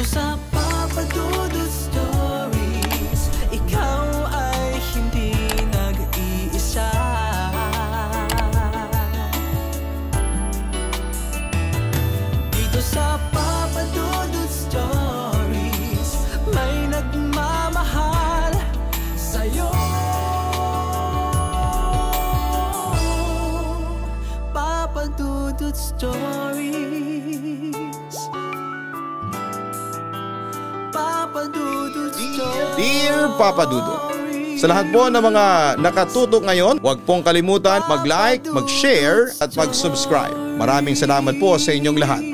Dito sa Papa Dudut Stories, ikaw ay hindi nag-iisa. Dito sa Papa Dudut Stories, may nagmamahal sa'yo. Papa Dudut Stories, Papa Dudut Stories. Dear Papa Dudut, sa lahat po ng mga nakatutok ngayon, huwag pong kalimutan mag-like, mag-share at mag-subscribe. Maraming salamat po sa inyong lahat.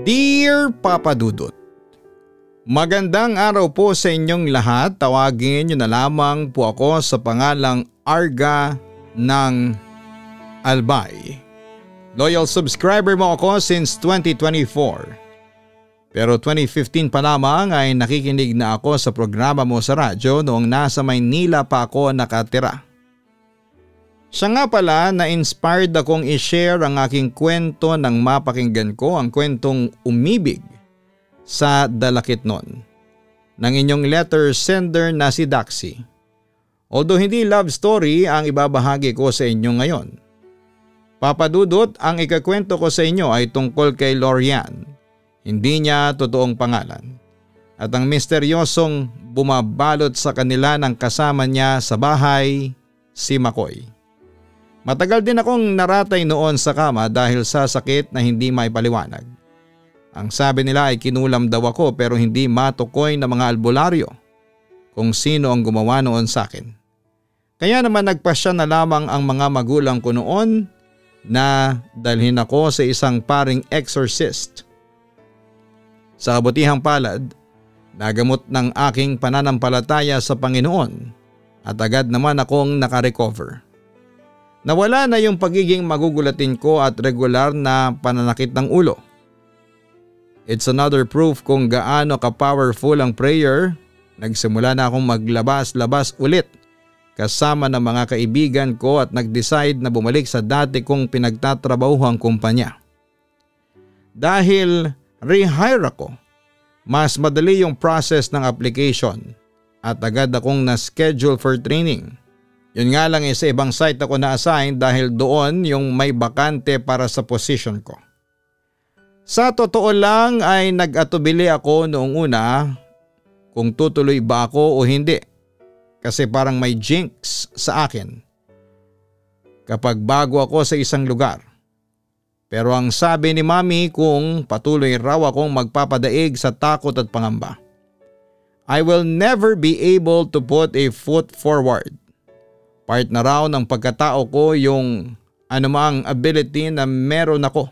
Dear Papa Dudut, magandang araw po sa inyong lahat. Tawagin niyo na lamang po ako sa pangalang Arga ng Albay. Loyal subscriber mo ako since 2024. Pero 2015 pa lamang ay nakikinig na ako sa programa mo sa radyo noong nasa Maynila pa ako nakatira. Siya nga pala na-inspired akong i-share ang aking kwento nang mapakinggan ko ang kwentong Umibig sa Dalakitnon ng inyong letter sender na si Daxy. Although hindi love story ang ibabahagi ko sa inyo ngayon. Papa Dudut, ang ikakwento ko sa inyo ay tungkol kay Lorian. Hindi niya totoong pangalan. At ang misteryosong bumabalot sa kanila ng kasama niya sa bahay, si Makoy. Matagal din akong naratay noon sa kama dahil sa sakit na hindi maipaliwanag. Ang sabi nila ay kinulam daw ako pero hindi matukoy na mga albularyo kung sino ang gumawa noon sa akin. Kaya naman nagpasya na lamang ang mga magulang ko noon na dalhin ako sa isang paring exorcist. Sa kabutihang palad, nagamot ng aking pananampalataya sa Panginoon at agad naman akong nakarecover. Nawala na yung pagiging magugulatin ko at regular na pananakit ng ulo. It's another proof kung gaano ka-powerful ang prayer. Nagsimula na akong maglabas-labas ulit kasama ng mga kaibigan ko at nag-decide na bumalik sa dati kong pinagtatrabahuhang kumpanya. Dahil rehire ako, mas madali yung process ng application at agad akong na-schedule for training. Yun nga lang sa ibang site ako na-assign dahil doon yung may bakante para sa position ko. Sa totoo lang ay nag-atubili ako noong una kung tutuloy ba ako o hindi. Kasi parang may jinx sa akin kapag bago ako sa isang lugar. Pero ang sabi ni Mami kung patuloy raw akong magpapadaig sa takot at pangamba. I will never be able to put a foot forward. Part na raw ng pagkatao ko yung anumang ability na meron ako.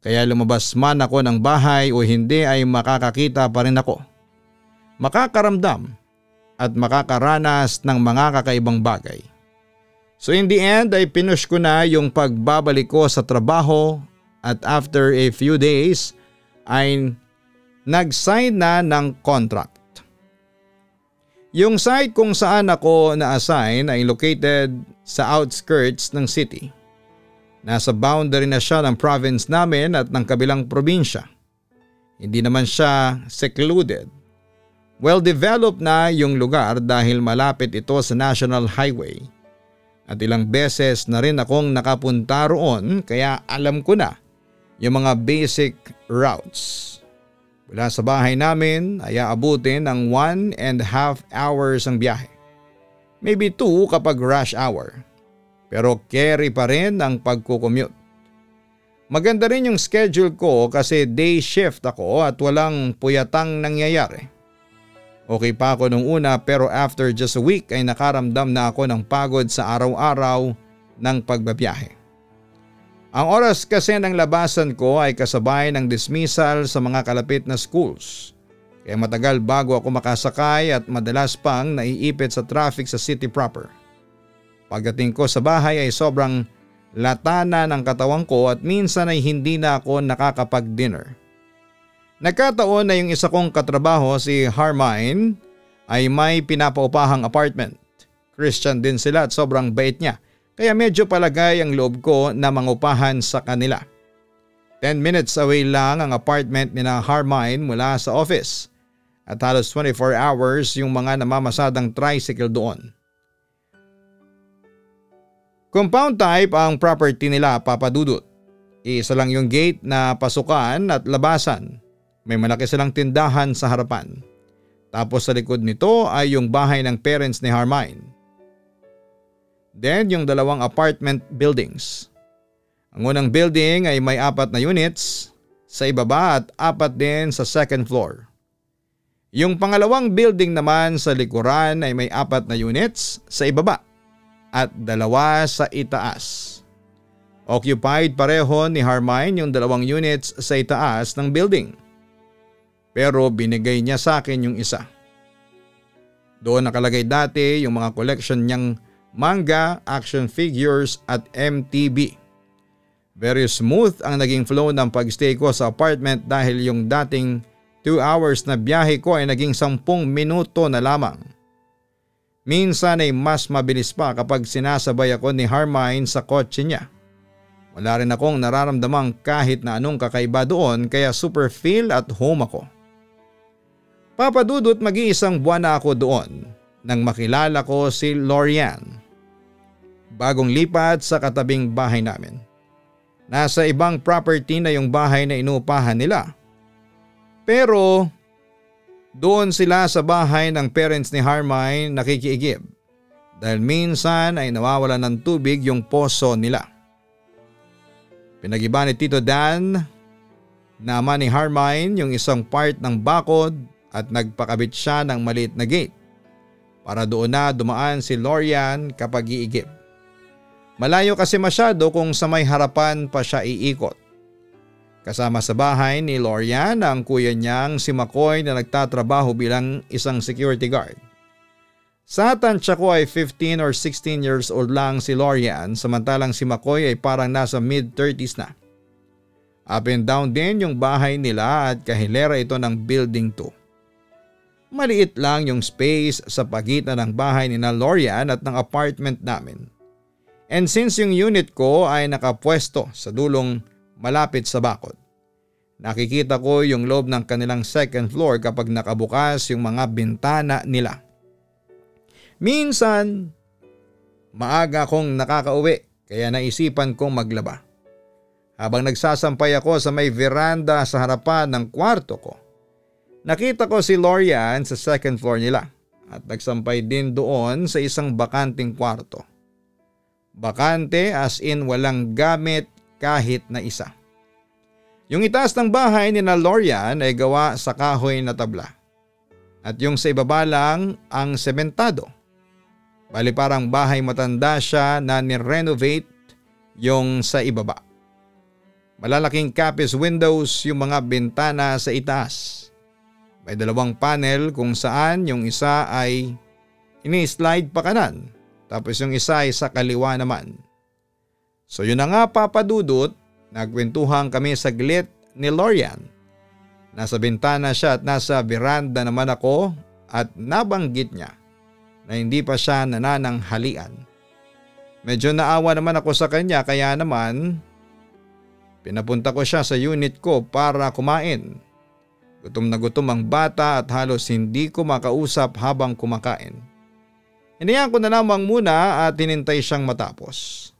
Kaya lumabas man ako ng bahay o hindi ay makakakita pa rin ako. Makakaramdam at makakaranas ng mga kakaibang bagay. So in the end ay pinush ko na yung pagbabalik ko sa trabaho at after a few days ay nag-sign na ng contract. Yung site kung saan ako na-assign ay located sa outskirts ng city. Nasa boundary na siya ng province namin at ng kabilang probinsya. Hindi naman siya secluded. Well-developed na yung lugar dahil malapit ito sa National Highway. At ilang beses na rin akong nakapunta roon kaya alam ko na yung mga basic routes. Mula sa bahay namin ay aabutin ng 1.5 hours ang biyahe. Maybe 2 kapag rush hour. Pero carry pa rin ang pagkukommute. Maganda rin yung schedule ko kasi day shift ako at walang puyatang nangyayari. Okay pa ako nung una pero after just a week ay nakaramdam na ako ng pagod sa araw-araw ng pagbabiyahe. Ang oras kasi ng labasan ko ay kasabay ng dismissal sa mga kalapit na schools. Kaya matagal bago ako makasakay at madalas pang naiipit sa traffic sa city proper. Pagdating ko sa bahay ay sobrang lata na ng katawan ko at minsan ay hindi na ako nakakapag-dinner. Nagkataon na yung isa kong katrabaho si Harmine ay may pinapaupahang apartment. Christian din sila at sobrang bait niya kaya medyo palagay ang loob ko na mangupahan sa kanila. 10 minutes away lang ang apartment ni na Harmine mula sa office at halos 24 hours yung mga namamasadang tricycle doon. Compound type ang property nila, Papa Dudut. Isa lang yung gate na pasukan at labasan. May malaki silang tindahan sa harapan. Tapos sa likod nito ay yung bahay ng parents ni Harmine. Then yung dalawang apartment buildings. Ang unang building ay may 4 na units sa ibaba at 4 din sa second floor. Yung pangalawang building naman sa likuran ay may 4 na units sa ibaba at 2 sa itaas. Occupied pareho ni Harmine yung 2 units sa itaas ng building. Pero binigay niya sa akin yung isa. Doon nakalagay dati yung mga collection niyang manga, action figures at MTV. Very smooth ang naging flow ng pagstay ko sa apartment dahil yung dating 2 hours na biyahe ko ay naging 10 minuto na lamang. Minsan ay mas mabilis pa kapag sinasabay ako ni Harmine sa kotse niya. Wala rin akong nararamdamang kahit na anong kakaiba doon kaya super feel at home ako. Papa Dudut, mag-iisang buwan na ako doon nang makilala ko si Lorian. Bagong lipat sa katabing bahay namin. Nasa ibang property na yung bahay na inuupahan nila. Pero doon sila sa bahay ng parents ni Harmine nakikiigib dahil minsan ay nawawalan ng tubig yung poso nila. Pinagiba ni Tito Dan na ama ni Harmine yung isang part ng bakod at nagpakabit siya ng maliit na gate para doon na dumaan si Lorian kapag iigib. Malayo kasi masyado kung sa may harapan pa siya iikot. Kasama sa bahay ni Lorian ang kuya niyang si McCoy na nagtatrabaho bilang isang security guard. Sa tansya ko ay 15 or 16 years old lang si Lorian samantalang si McCoy ay parang nasa mid-30s na. Up and down din yung bahay nila at kahilera ito ng building 2. Maliit lang yung space sa pagitan ng bahay ni na Lorian at ng apartment namin. And since yung unit ko ay nakapwesto sa dulong malapit sa bakod, nakikita ko yung loob ng kanilang second floor kapag nakabukas yung mga bintana nila. Minsan, maaga akong nakakauwi kaya naisipan kong maglaba. Habang nagsasampay ako sa may veranda sa harapan ng kwarto ko, nakita ko si Lorian sa second floor nila at nagsampay din doon sa isang bakanting kwarto. Bakante as in walang gamit kahit na isa. Yung itaas ng bahay ni na Lorian ay gawa sa kahoy na tabla at yung sa ibaba lang ang sementado. Bali parang bahay matanda siya na ni-renovate yung sa ibaba. Malalaking kapis windows yung mga bintana sa itaas. May 2 panel kung saan yung isa ay ini-slide pa kanan tapos yung isa ay sa kaliwa naman. So yun na nga Papa Dudut, nagkwentuhan kami saglit ni Lorian. Nasa bintana siya at nasa veranda naman ako at nabanggit niya na hindi pa siya nanananghalian. Medyo naawa naman ako sa kanya kaya naman pinapunta ko siya sa unit ko para kumain. Gutom na gutom ang bata at halos hindi ko makausap habang kumakain. Hinayaan ko na lamang muna at hinintay siyang matapos.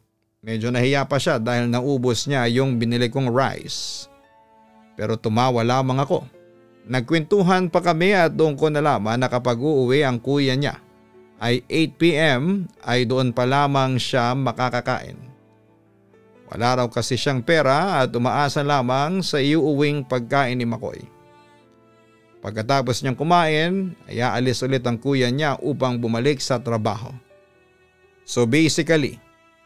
Medyo nahiya pa siya dahil naubos niya yung binili kong rice. Pero tumawa lamang ako. Nagkwentuhan pa kami at doon ko nalaman na kapag uuwi ang kuya niya ay 8 PM ay doon pa lamang siya makakakain. Wala raw kasi siyang pera at umaasa lamang sa iuuwing pagkain ni McCoy. Pagkatapos niyang kumain ay aalis ulit ang kuya niya upang bumalik sa trabaho. So basically,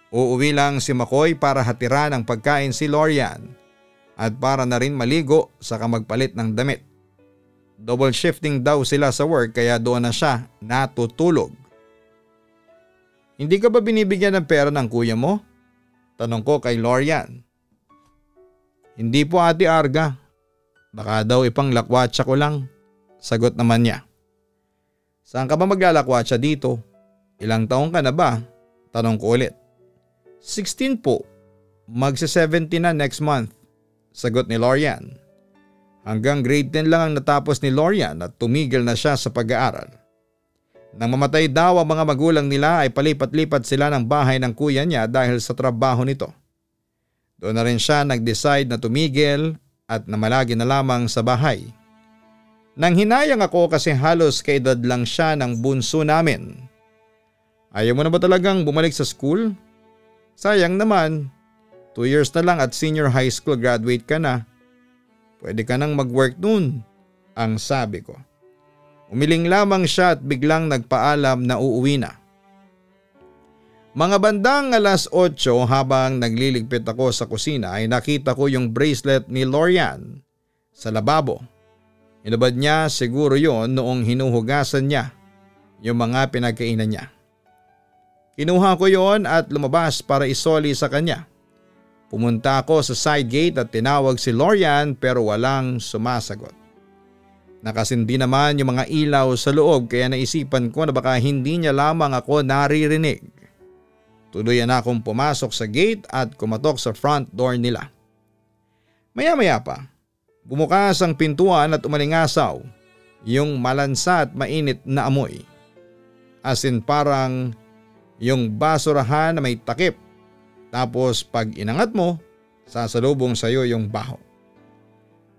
uuwi lang si McCoy para hatiran ng pagkain si Lorian at para na rin maligo saka magpalit ng damit. Double shifting daw sila sa work kaya doon na siya natutulog. Hindi ka ba binibigyan ng pera ng kuya mo? Tanong ko kay Lorian. Hindi po Ate Arga. Baka daw ipanglakwatsa ko lang. Sagot naman niya. Saan ka ba maglalakwatsa dito? Ilang taong ka na ba? Tanong ko ulit. 16 po. Magse-17 na next month. Sagot ni Lorian. Hanggang grade 10 lang ang natapos ni Lorian at tumigil na siya sa pag-aaral. Nang mamatay daw ang mga magulang nila ay palipat-lipat sila ng bahay ng kuya niya dahil sa trabaho nito. Doon na rin siya nag-decide na tumigil at namalagi na lamang sa bahay. Nang hinayang ako kasi halos kaedad lang siya ng bunso namin. Ayaw mo na ba talagang bumalik sa school? Sayang naman, 2 years na lang at senior high school graduate ka na. Pwede ka nang mag-work noon, ang sabi ko. Umiling lamang siya at biglang nagpaalam na uuwi na. Mga bandang 8:00 habang nagliligpit ako sa kusina ay nakita ko yung bracelet ni Lorian sa lababo. Inubad niya siguro yon noong hinuhugasan niya yung mga pinagkainan niya. Kinuha ko yon at lumabas para isoli sa kanya. Pumunta ako sa side gate at tinawag si Lorian pero walang sumasagot. Nakasindi naman yung mga ilaw sa loob kaya naisipan ko na baka hindi niya lamang ako naririnig. Tuluyan na akong pumasok sa gate at kumatok sa front door nila. Maya-maya pa, bumukas ang pintuan at umalingasaw yung malansa at mainit na amoy. As in parang yung basurahan na may takip. Tapos pag inangat mo, sasalubong sa'yo yung baho.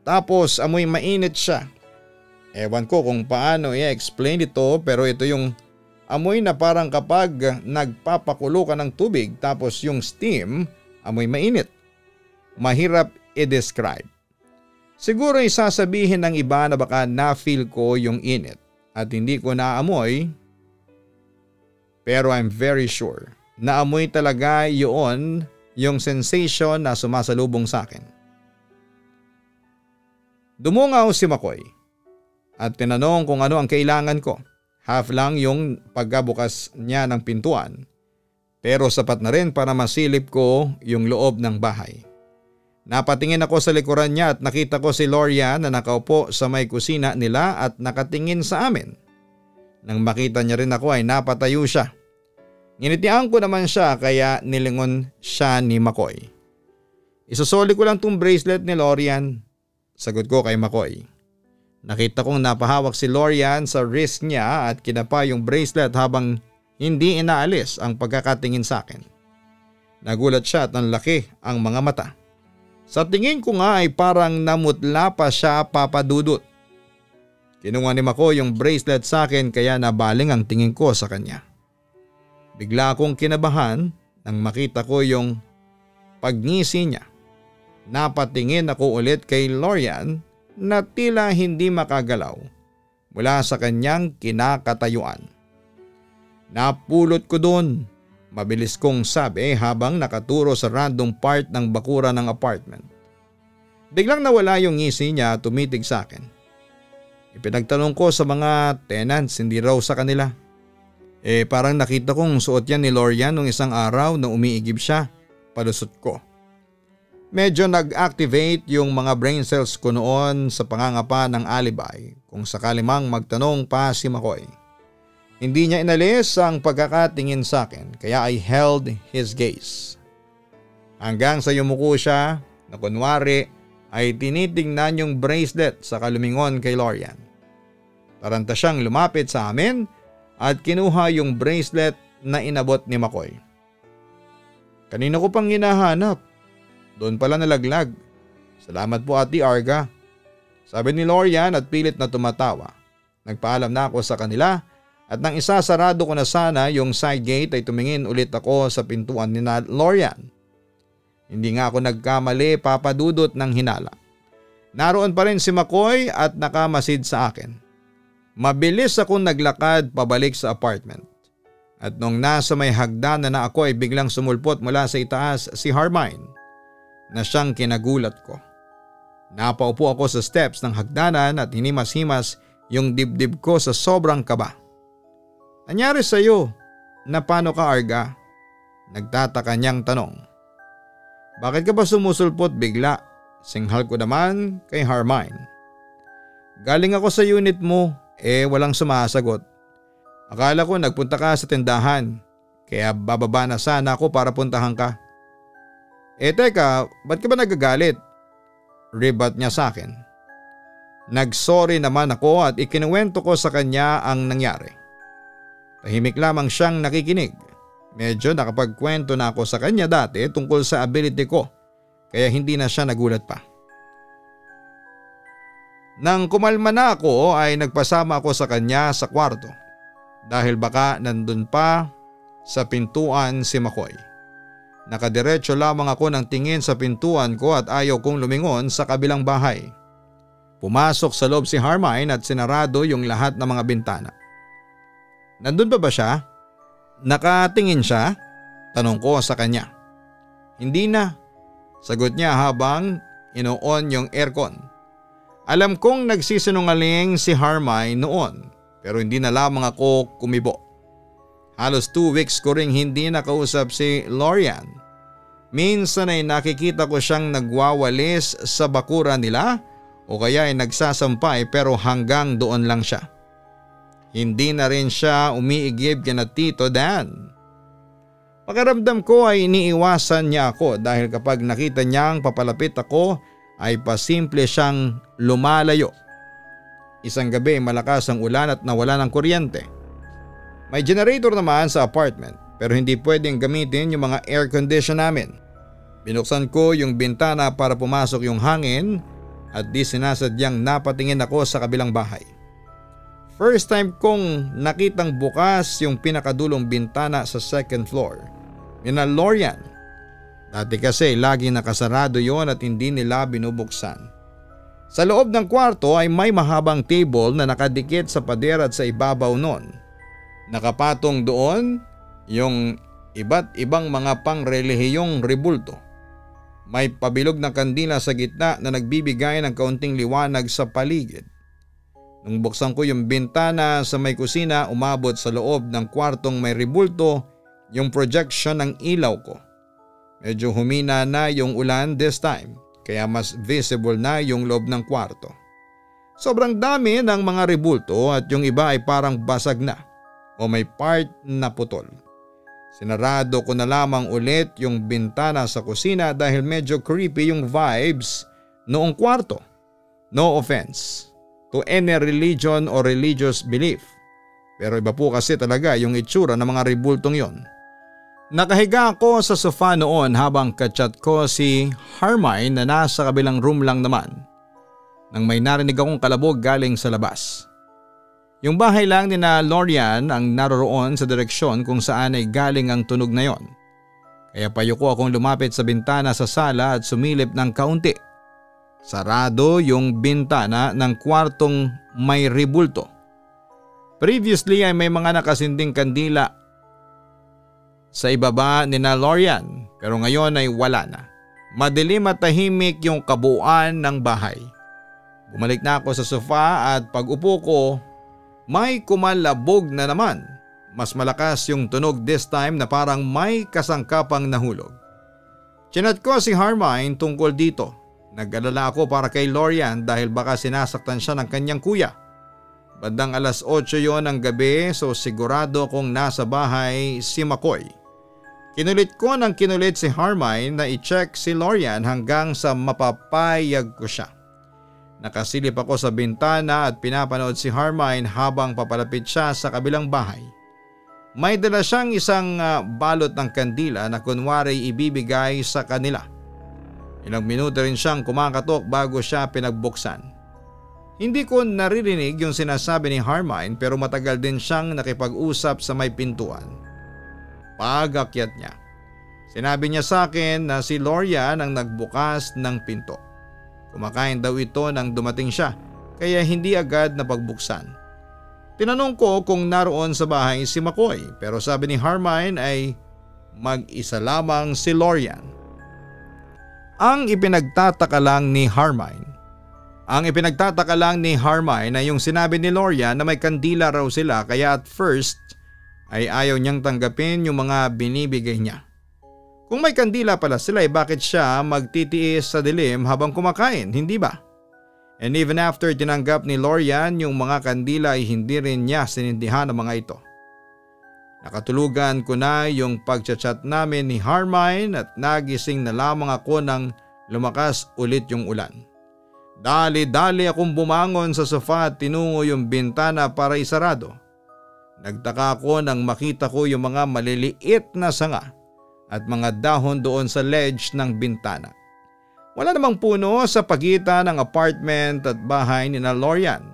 Tapos amoy mainit siya. Ewan ko kung paano i-explain ito pero ito yung amoy na parang kapag nagpapakulo ka ng tubig tapos yung steam amoy mainit. Mahirap i-describe. Siguro isasabihin ng iba na baka na-feel ko yung init at hindi ko naamoy pero I'm very sure na amoy talaga yun yung sensation na sumasalubong sa akin. Dumungaw si Makoy at tinanong kung ano ang kailangan ko. Half lang yung pagkabukas niya ng pintuan pero sapat na rin para masilip ko yung loob ng bahay. Napatingin ako sa likuran niya at nakita ko si Lorian na nakaupo sa may kusina nila at nakatingin sa amin. Nang makita niya rin ako ay napatayo siya. Nginitian ko naman siya kaya nilingon siya ni Makoy. Isusoli ko lang tong bracelet ni Lorian, sagot ko kay Makoy. Nakita kong napahawak si Lorian sa wrist niya at kinapa yung bracelet habang hindi inaalis ang pagkakatingin sa akin. Nagulat siya at nanlaki ang mga mata. Sa tingin ko nga ay parang namutla pa siya papadudot. Kinuha ni Makoy yung bracelet sa akin kaya nabaling ang tingin ko sa kanya. Bigla akong kinabahan nang makita ko yung pagngisi niya. Napatingin ako ulit kay Lorian na tila hindi makagalaw mula sa kanyang kinakatayuan. Napulot ko doon, mabilis kong sabi habang nakaturo sa random part ng bakura ng apartment. Biglang nawala yung ngisi niya at tumitig sa akin. Ipinagtanong ko sa mga tenants, hindi raw sa kanila. Parang nakita kong suot yan ni Lorian nung isang araw na umiigib siya, palusot ko. Medyo nag-activate yung mga brain cells ko noon sa pangangapa ng alibi kung sakali mang magtanong pa si Makoy. Hindi niya inalis ang pagkakatingin sa akin kaya I held his gaze. Hanggang sa yumuko siya na kunwari ay tinitingnan yung bracelet sa kalumingon kay Lorian. Taranta siyang lumapit sa amin at kinuha yung bracelet na inabot ni Makoy. Kanina ko pang hinahanap. Doon pala nalaglag. Salamat po Ate Arga. Sabi ni Lorian at pilit na tumatawa. Nagpaalam na ako sa kanila at nang isasarado ko na sana yung side gate ay tumingin ulit ako sa pintuan ni Lorian. Hindi nga ako nagkamali papadudot ng hinala. Naroon pa rin si Makoy at nakamasid sa akin. Mabilis akong naglakad pabalik sa apartment. At nung nasa may hagdan na ako ay biglang sumulpot mula sa itaas si Harmine na siyang kinagulat ko. Napaupo ako sa steps ng hagdanan at hinimas-himas yung dibdib ko sa sobrang kaba. Nangyari sa iyo? Na paano ka Arga? Nagtataka niyang tanong. Bakit ka ba sumusulpot bigla? Singhal ko naman kay Harmine. Galing ako sa unit mo, walang sumasagot. Akala ko nagpunta ka sa tindahan, kaya bababa na sana ako para puntahan ka. Teka, ba't ka ba nagagalit? Ribat niya sa akin. Nagsorry naman ako at ikinuwento ko sa kanya ang nangyari. Tahimik lamang siyang nakikinig. Medyo nakapagkwento na ako sa kanya dati tungkol sa ability ko, kaya hindi na siya nagulat pa. Nang kumalma na ako ay nagpasama ako sa kanya sa kwarto dahil baka nandun pa sa pintuan si Makoy. Nakadiretso lamang ako ng tingin sa pintuan ko at ayaw kong lumingon sa kabilang bahay. Pumasok sa loob si Harmine at sinarado yung lahat ng mga bintana. Nandun pa ba siya? Nakatingin siya? Tanong ko sa kanya. Hindi na, sagot niya habang ino-on yung aircon. Alam kong nagsisinungaling si Harmine noon pero hindi na lamang ako kumibo. Halos 2 weeks ko ring hindi nakausap si Lorian. Minsan ay nakikita ko siyang nagwawalis sa bakuran nila o kaya ay nagsasampay pero hanggang doon lang siya. Hindi na rin siya umiigib kina Tito Dan. Pakiramdam ko ay iniiwasan niya ako dahil kapag nakita niyang papalapit ako ay pasimple siyang lumalayo. Isang gabi malakas ang ulan at nawala ng kuryente. May generator naman sa apartment pero hindi pwedeng gamitin yung mga air condition namin. Binuksan ko yung bintana para pumasok yung hangin at di sinasadyang napatingin ako sa kabilang bahay. First time kong nakitang bukas yung pinakadulong bintana sa second floor. Nina Lorian. Dati kasi lagi nakasarado yon at hindi nila binubuksan. Sa loob ng kwarto ay may mahabang table na nakadikit sa pader at sa ibabaw nun. Nakapatong doon yung iba't ibang mga pangrelihiyong rebulto. May pabilog na kandila sa gitna na nagbibigay ng kaunting liwanag sa paligid. Nung buksan ko yung bintana sa may kusina, umabot sa loob ng kwartong may rebulto yung projection ng ilaw ko. Medyo humina na yung ulan this time, kaya mas visible na yung loob ng kwarto. Sobrang dami ng mga rebulto at yung iba ay parang basag na o may part na putol. Sinarado ko na lamang ulit yung bintana sa kusina dahil medyo creepy yung vibes noong kwarto. No offense to any religion or religious belief, pero iba po kasi talaga yung itsura ng mga rebultong yon. Nakahiga ako sa sofa noon habang kachat ko si Harmine na nasa kabilang room lang naman nang may narinig akong kalabog galing sa labas. Yung bahay lang ni na Lorian ang naroroon sa direksyon kung saan ay galing ang tunog na yon. Kaya payuko akong lumapit sa bintana sa sala at sumilip ng kaunti. Sarado yung bintana ng kwartong may rebulto. Previously ay may mga nakasinding kandila sa ibaba ni na Lorian pero ngayon ay wala na. Madilim at tahimik yung kabuuan ng bahay. Bumalik na ako sa sofa at pag upo ko, may kumalabog na naman. Mas malakas yung tunog this time na parang may kasangkapang nahulog. Chinat ko si Harmine tungkol dito. Nag-alala ako para kay Lorian dahil baka sinasaktan siya ng kanyang kuya. Bandang 8:00 yon ng gabi so sigurado kong nasa bahay si Makoy. Kinulit ko ng kinulit si Harmine na i-check si Lorian hanggang sa mapapayag ko siya. Nakasilip ako sa bintana at pinapanood si Harmine habang papalapit siya sa kabilang bahay. May dala siyang isang balot ng kandila na kunwari ibibigay sa kanila. Ilang minuto rin siyang kumakatok bago siya pinagbuksan. Hindi ko naririnig yung sinasabi ni Harmine pero matagal din siyang nakipag-usap sa may pintuan. Pag-akyat niya, sinabi niya sa akin na si Lorian ang nagbukas ng pinto. Kumakain daw ito nang dumating siya kaya hindi agad napagbuksan. Tinanong ko kung naroon sa bahay si Makoy pero sabi ni Harmine ay mag-isa lamang si Lorian. Ang ipinagtataka lang ni Harmine ay yung sinabi ni Lorian na may kandila raw sila kaya at first ay ayaw niyang tanggapin yung mga binibigay niya. Kung may kandila pala sila bakit siya magtitiis sa dilim habang kumakain, hindi ba? And even after tinanggap ni Lorian yung mga kandila ay hindi rin niya sinindihan ang mga ito. Nakatulugan ko na yung pagchat-chat namin ni Harmine at nagising na lamang ako nang lumakas ulit yung ulan. Dali-dali akong bumangon sa sofa at tinungo yung bintana para isarado. Nagtaka ako nang makita ko yung mga maliliit na sanga at mga dahon doon sa ledge ng bintana. Wala namang puno sa pagitan ng apartment at bahay ni Lorian.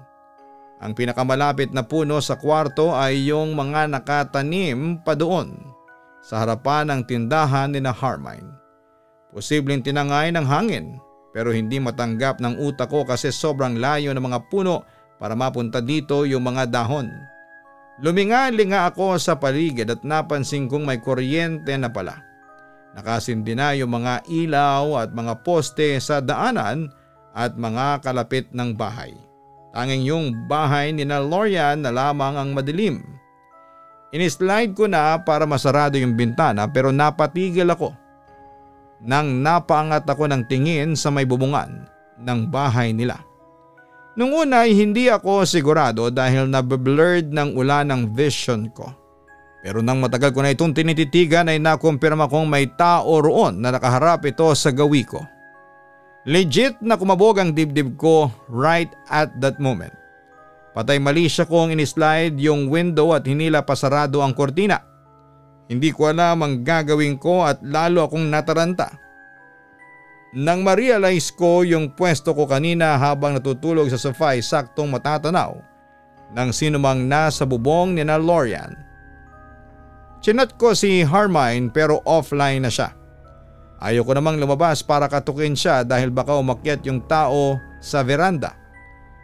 Ang pinakamalapit na puno sa kwarto ay yung mga nakatanim pa doon sa harapan ng tindahan ni Harmine. Posibleng tinangay ng hangin pero hindi matanggap ng utak ko kasi sobrang layo ng mga puno para mapunta dito yung mga dahon. Luminga-linga ako sa paligid at napansin kong may kuryente na pala. Nakasindi na yung mga ilaw at mga poste sa daanan at mga kalapit ng bahay. Tanging yung bahay ni Lorian na lamang ang madilim. Inislide ko na para masarado yung bintana pero napatigil ako nang napaangat ako ng tingin sa may bubungan ng bahay nila. Nung una ay hindi ako sigurado dahil nabe-blurred ng ulan ng vision ko. Pero nang matagal ko na itong tinititigan ay nakumpirma kong may tao roon na nakaharap ito sa gawi ko. Legit na kumabog ang dibdib ko right at that moment. Patay mali siya kong inislide yung window at hinila pasarado ang kortina. Hindi ko alam ang gagawin ko at lalo akong nataranta. Nang ma-realize ko yung pwesto ko kanina habang natutulog sa sofa ay saktong matatanaw ng sinumang nasa bubong ni Lorian. Chinat ko si Harmine pero offline na siya. Ayoko namang lumabas para katukin siya dahil baka umakyat yung tao sa veranda.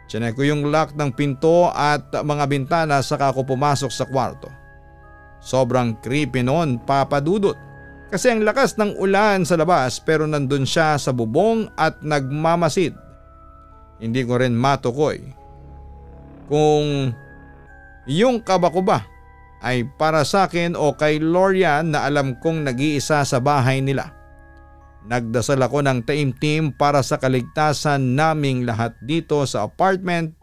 Chinek ko yung lock ng pinto at mga bintana saka ako pumasok sa kwarto. Sobrang creepy noon, Papa Dudut. Kasi ang lakas ng ulan sa labas pero nandun siya sa bubong at nagmamasid. Hindi ko rin matukoy kung yung kaba ko ba ay para sa akin o kay Lorian na alam kong nag-iisa sa bahay nila. Nagdasal ako ng taimtim para sa kaligtasan naming lahat dito sa apartment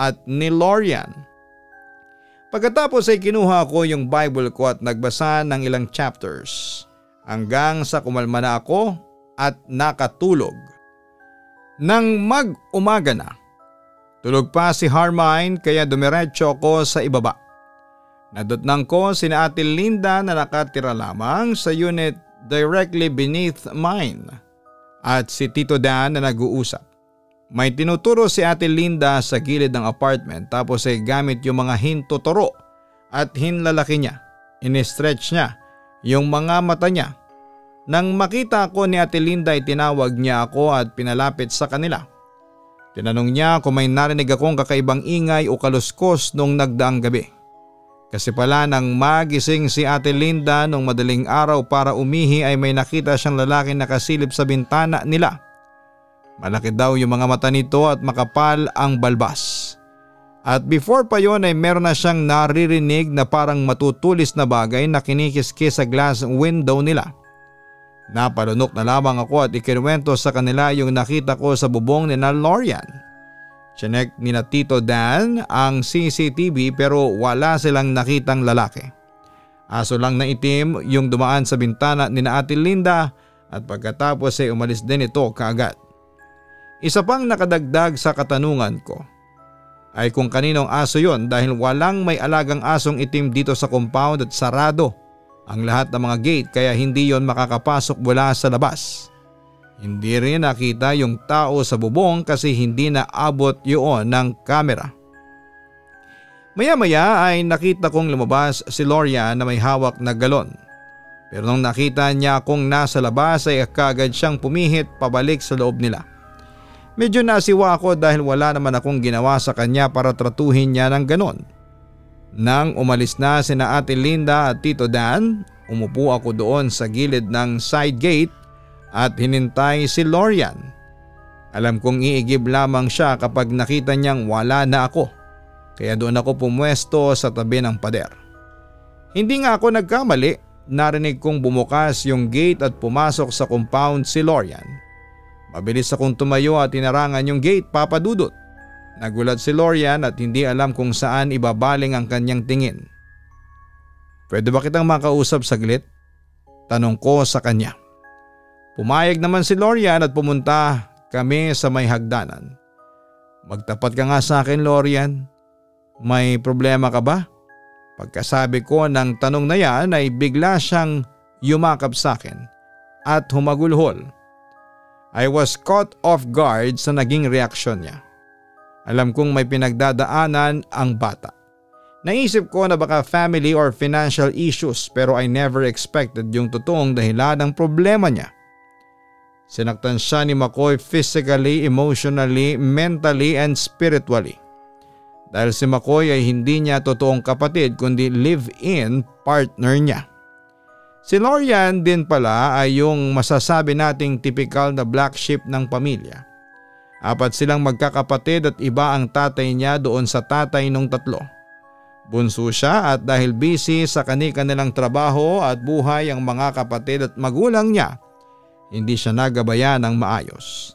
at ni Lorian. Pagkatapos ay kinuha ko yung Bible ko at nagbasa ng ilang chapters hanggang sa kumalma na ako at nakatulog. Nang mag-umaga na, tulog pa si Harmine kaya dumiretso ako sa ibaba. Nadatnang ko sina Ate Linda na nakatira lamang sa unit directly beneath mine at si Tito Dan na nag-uusap. May tinuturo si Ate Linda sa gilid ng apartment tapos ay gamit yung mga hintuturo at hinlalaki niya. In-stretch niya yung mga mata niya. Nang makita ko ni Ate Linda ay tinawag niya ako at pinalapit sa kanila. Tinanong niya kung may narinig akong kakaibang ingay o kaluskos nung nagdaang gabi. Kasi pala nang magising si Ate Linda nung madaling araw para umihi ay may nakita siyang lalaki nakasilip sa bintana nila. Malaki daw yung mga mata nito at makapal ang balbas. At before pa yon ay meron na siyang naririnig na parang matutulis na bagay na kinikiskis sa glass window nila. Napalunok na lamang ako at ikinuwento sa kanila yung nakita ko sa bubong ni Lorian. Chinek ni na Tito Dan ang CCTV pero wala silang nakitang lalaki. Aso lang na itim yung dumaan sa bintana ni na Ate Linda at pagkatapos ay umalis din ito kaagad. Isa pang nakadagdag sa katanungan ko ay kung kaninong aso yon dahil walang may alagang asong itim dito sa compound at sarado ang lahat ng mga gate kaya hindi yon makakapasok mula sa labas. Hindi rin nakita yung tao sa bubong kasi hindi naabot yun ng kamera. Maya-maya ay nakita kong lumabas si Lorian na may hawak na galon. Pero nung nakita niya akong nasa labas ay kagad siyang pumihit pabalik sa loob nila. Medyo nasiwa ako dahil wala naman akong ginawa sa kanya para tratuhin niya ng ganon. Nang umalis na sina Ate Linda at Tito Dan, umupo ako doon sa gilid ng side gate at hinintay si Lorian. Alam kong iigib lamang siya kapag nakita niyang wala na ako. Kaya doon ako pumwesto sa tabi ng pader. Hindi nga ako nagkamali narinig kong bumukas yung gate at pumasok sa compound si Lorian. Mabilis akong tumayo at tinarangan yung gate, Papa Dudut. Nagulat si Lorian at hindi alam kung saan ibabaling ang kanyang tingin. Pwede ba kitang makausap saglit? Tanong ko sa kanya. Pumayag naman si Lorian at pumunta kami sa may hagdanan. Magtapat ka nga sa akin, Lorian. May problema ka ba? Pagkasabi ko ng tanong na yan ay bigla siyang yumakap sa akin at humagulhol. I was caught off guard sa naging reaksyon niya. Alam kong may pinagdadaanan ang bata. Naisip ko na baka family or financial issues pero I never expected yung totoong dahilan ng problema niya. Sinaktan siya ni McCoy physically, emotionally, mentally and spiritually. Dahil si McCoy ay hindi niya totoong kapatid kundi live-in partner niya. Si Lorian din pala ay yung masasabi nating typical na black sheep ng pamilya. 4 silang magkakapatid at iba ang tatay niya doon sa tatay nung 3. Bunso siya at dahil busy sa kani-kanilang trabaho at buhay ang mga kapatid at magulang niya, hindi siya nagabayan ng maayos.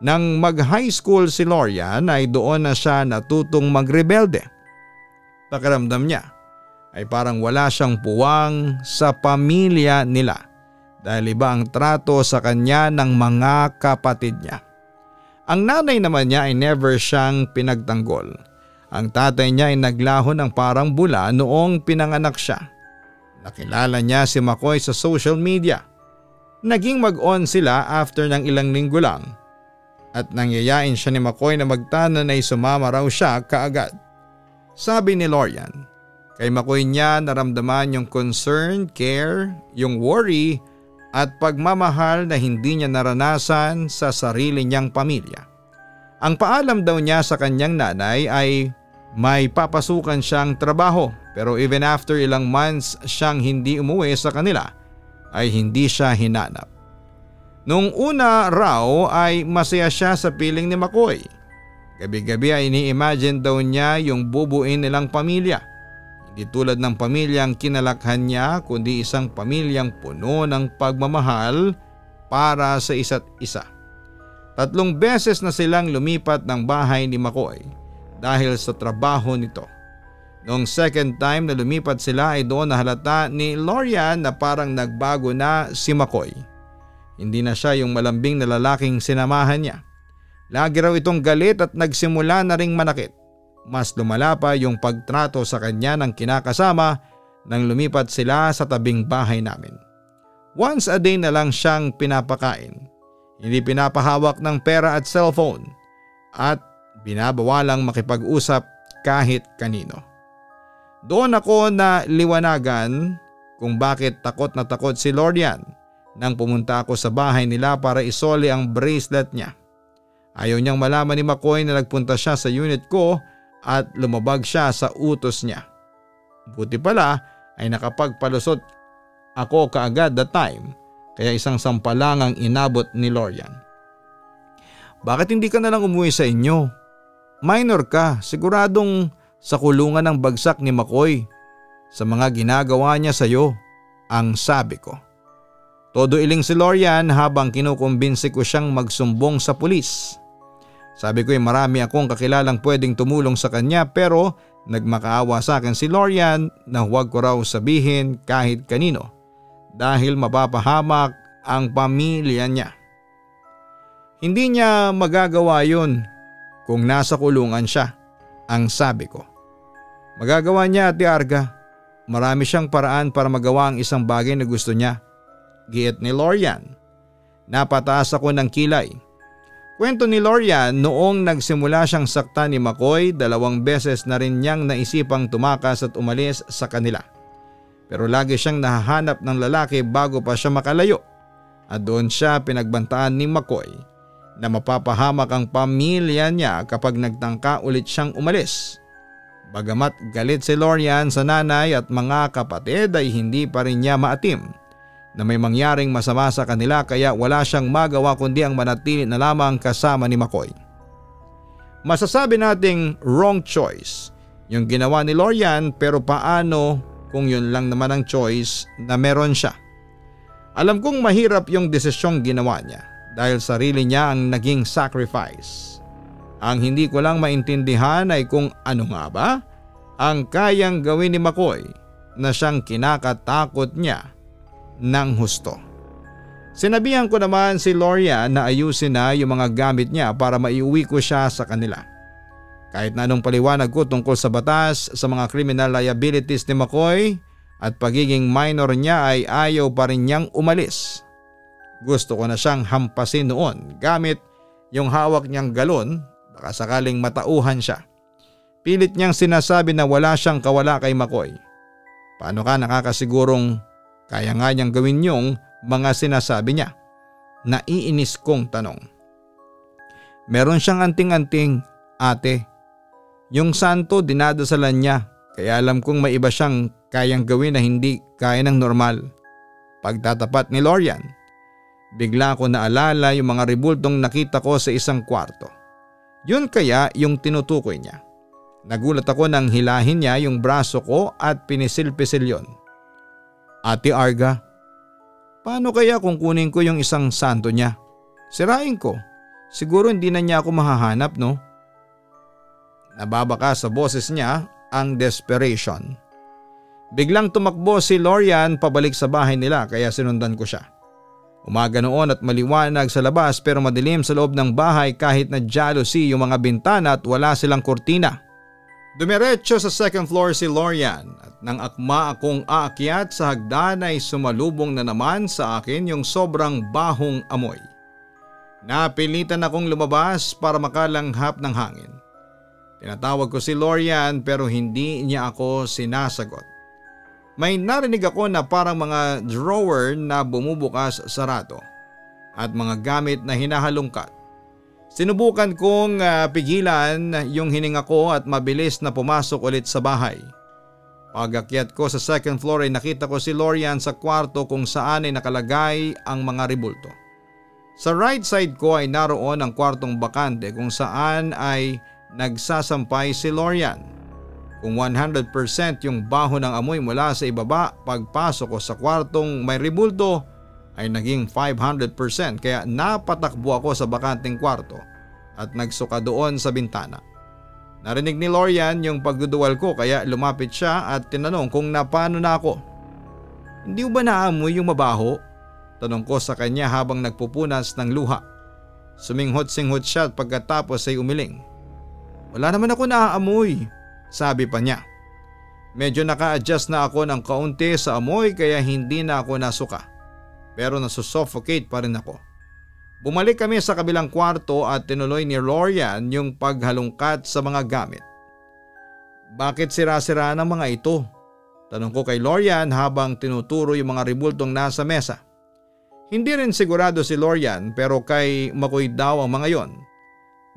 Nang mag-high school si Lorian ay doon na siya natutong magrebelde. Pakiramdam niya ay parang wala siyang puwang sa pamilya nila dahil iba ang trato sa kanya ng mga kapatid niya. Ang nanay naman niya ay never siyang pinagtanggol. Ang tatay niya ay naglaho ng parang bula noong pinanganak siya. Nakilala niya si McCoy sa social media. Naging mag-on sila after ng ilang linggo lang at nangyayain siya ni McCoy na magtanan ay sumama raw siya kaagad. Sabi ni Lorian, kay McCoy niya naramdaman yung concern, care, yung worry at pagmamahal na hindi niya naranasan sa sarili niyang pamilya. Ang paalam daw niya sa kanyang nanay ay may papasukan siyang trabaho pero even after ilang months siyang hindi umuwi sa kanila ay hindi siya hinanap. Nung una raw ay masaya siya sa piling ni McCoy. Gabi-gabi ay ini-imagine daw niya yung bubuin nilang pamilya. Hindi tulad ng pamilyang kinalakhan niya kundi isang pamilyang puno ng pagmamahal para sa isa't isa. 3 beses na silang lumipat ng bahay ni McCoy dahil sa trabaho nito. Noong second time na lumipat sila ay doon nahalata ni Lorian na parang nagbago na si McCoy. Hindi na siya yung malambing na lalaking sinamahan niya. Lagi raw itong galit at nagsimula na ring manakit. Mas lumala pa yung pagtrato sa kanya ng kinakasama nang lumipat sila sa tabing bahay namin. Once a day na lang siyang pinapakain. Hindi pinapahawak ng pera at cellphone at binabawalang makipag-usap kahit kanino. Doon ako na liwanagan kung bakit takot na takot si Lorian nang pumunta ako sa bahay nila para isoli ang bracelet niya. Ayaw niyang malaman ni McCoy na nagpunta siya sa unit ko at lumabag siya sa utos niya. Buti pala ay nakapagpalusot ako kaagad that time kaya isang sampalang ang inabot ni Lorian. Bakit hindi ka na lang umuwi sa inyo? Minor ka, siguradong sa kulungan ng bagsak ni McCoy sa mga ginagawa niya sa iyo, ang sabi ko. Todo iling si Lorian habang kinukumbinsi ko siyang magsumbong sa pulis. Sabi ko ay marami akong kakilalang pwedeng tumulong sa kanya pero nagmakaawa sa akin si Lorian na huwag ko raw sabihin kahit kanino dahil mapapahamak ang pamilya niya. Hindi niya magagawa yun kung nasa kulungan siya, ang sabi ko. Magagawa niya, Ate Arga. Marami siyang paraan para magawa ang isang bagay na gusto niya. Giit ni Lorian. Napataas ako ng kilay. Kwento ni Lorian noong nagsimula siyang saktan ni McCoy, 2 beses na rin niyang naisipang tumakas at umalis sa kanila. Pero lagi siyang nahahanap ng lalaki bago pa siya makalayo. At doon siya pinagbantaan ni McCoy na mapapahamak ang pamilya niya kapag nagtangka ulit siyang umalis. Bagamat galit si Lorian sa nanay at mga kapatid ay hindi pa rin niya maatim na may mangyaring masama sa kanila kaya wala siyang magawa kundi ang manatili na lamang kasama ni McCoy. Masasabi nating wrong choice yung ginawa ni Lorian pero paano kung yun lang naman ang choice na meron siya. Alam kong mahirap yung desisyong ginawa niya dahil sarili niya ang naging sacrifice. Ang hindi ko lang maintindihan ay kung ano nga ba ang kayang gawin ni McCoy na siyang kinakatakot niya ng husto. Sinabihan ko naman si Lorian na ayusin na yung mga gamit niya para maiuwi ko siya sa kanila. Kahit na anong paliwanag ko tungkol sa batas sa mga criminal liabilities ni McCoy at pagiging minor niya ay ayaw pa rin niyang umalis. Gusto ko na siyang hampasin noon gamit yung hawak niyang galon baka sakaling matauhan siya. Pilit niyang sinasabi na wala siyang kawala kay McCoy. Paano ka nakakasigurong kaya nga niyang gawin yung mga sinasabi niya? Naiinis kong tanong. Meron siyang anting-anting, ate. Yung santo dinadasalan niya kaya alam kong may iba siyang kayang gawin na hindi kaya ng normal. Pagtatapat ni Lorian, bigla ko naalala yung mga rebultong nakita ko sa isang kwarto. Yun kaya yung tinutukoy niya. Nagulat ako nang hilahin niya yung braso ko at pinisil-pisil yon. Ate Arga, paano kaya kung kunin ko yung isang santo niya? Sirain ko. Siguro hindi na niya ako mahahanap, no? Nababaka sa boses niya ang desperation. Biglang tumakbo si Lorian pabalik sa bahay nila kaya sinundan ko siya. Umaga noon at maliwanag sa labas pero madilim sa loob ng bahay kahit na jealousy yung mga bintana at wala silang kurtina. Dumiretso sa second floor si Lorian at nang akma akong aakyat sa hagdan ay sumalubong na naman sa akin yung sobrang bahong amoy. Napilitan akong lumabas para makalanghap ng hangin. Tinatawag ko si Lorian pero hindi niya ako sinasagot. May narinig ako na parang mga drawer na bumubukas sarado at mga gamit na hinahalungkat. Sinubukan kong pigilan yung hininga ko at mabilis na pumasok ulit sa bahay. Pag-akyat ko sa second floor ay nakita ko si Lorian sa kwarto kung saan ay nakalagay ang mga rebulto. Sa right side ko ay naroon ang kwartong bakante kung saan ay nagsasampay si Lorian. Kung 100% yung baho ng amoy mula sa ibaba pagpasok ko sa kwartong may rebulto ay naging 500% kaya napatakbo ako sa bakanteng kwarto at nagsuka doon sa bintana. Narinig ni Lorian yung pagduduwal ko kaya lumapit siya at tinanong kung napano na ako. Hindi ba naamoy yung mabaho? Tanong ko sa kanya habang nagpupunas ng luha. Suminghot-singhot siya at pagkatapos ay umiling. Wala naman ako naaamoy, sabi pa niya. Medyo naka-adjust na ako ng kaunti sa amoy kaya hindi na ako nasuka. Pero nasusuffocate pa rin ako. Bumalik kami sa kabilang kwarto at tinuloy ni Lorian yung paghalungkat sa mga gamit. Bakit sira-sira ng mga ito? Tanong ko kay Lorian habang tinuturo yung mga rebultong nasa mesa. Hindi rin sigurado si Lorian pero kay McCoy daw ang mga yon.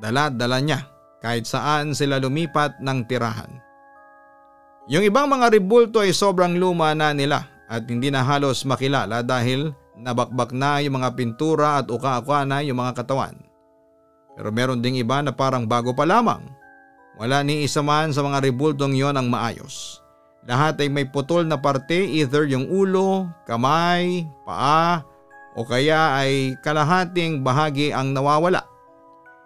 Dala-dala niya kahit saan sila lumipat ng tirahan. Yung ibang mga rebulto ay sobrang luma na nila at hindi na halos makilala dahil nabakbak na yung mga pintura at uka-uka na yung mga katawan. Pero meron ding iba na parang bago pa lamang. Wala ni isa man sa mga rebultong yon ang maayos. Lahat ay may putol na parte, either yung ulo, kamay, paa o kaya ay kalahating bahagi ang nawawala.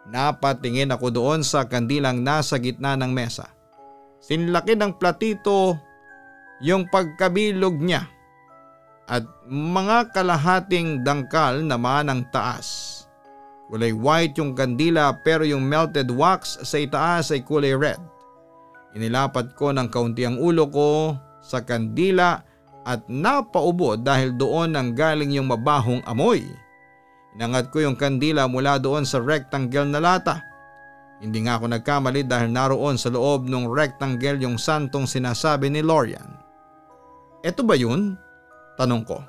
Napatingin ako doon sa kandilang nasa gitna ng mesa. Sinlaki ng platito yung pagkabilog niya at mga kalahating dangkal naman ang taas. Kulay white yung kandila pero yung melted wax sa itaas ay kulay red. Inilapat ko ng kaunti ang ulo ko sa kandila at napaubo dahil doon ang galing yung mabahong amoy. Inangat ko yung kandila mula doon sa rectangle na lata. Hindi nga ako nagkamali dahil naroon sa loob ng rectangle yung santong sinasabi ni Lorian. Eto ba yun? Tanong ko.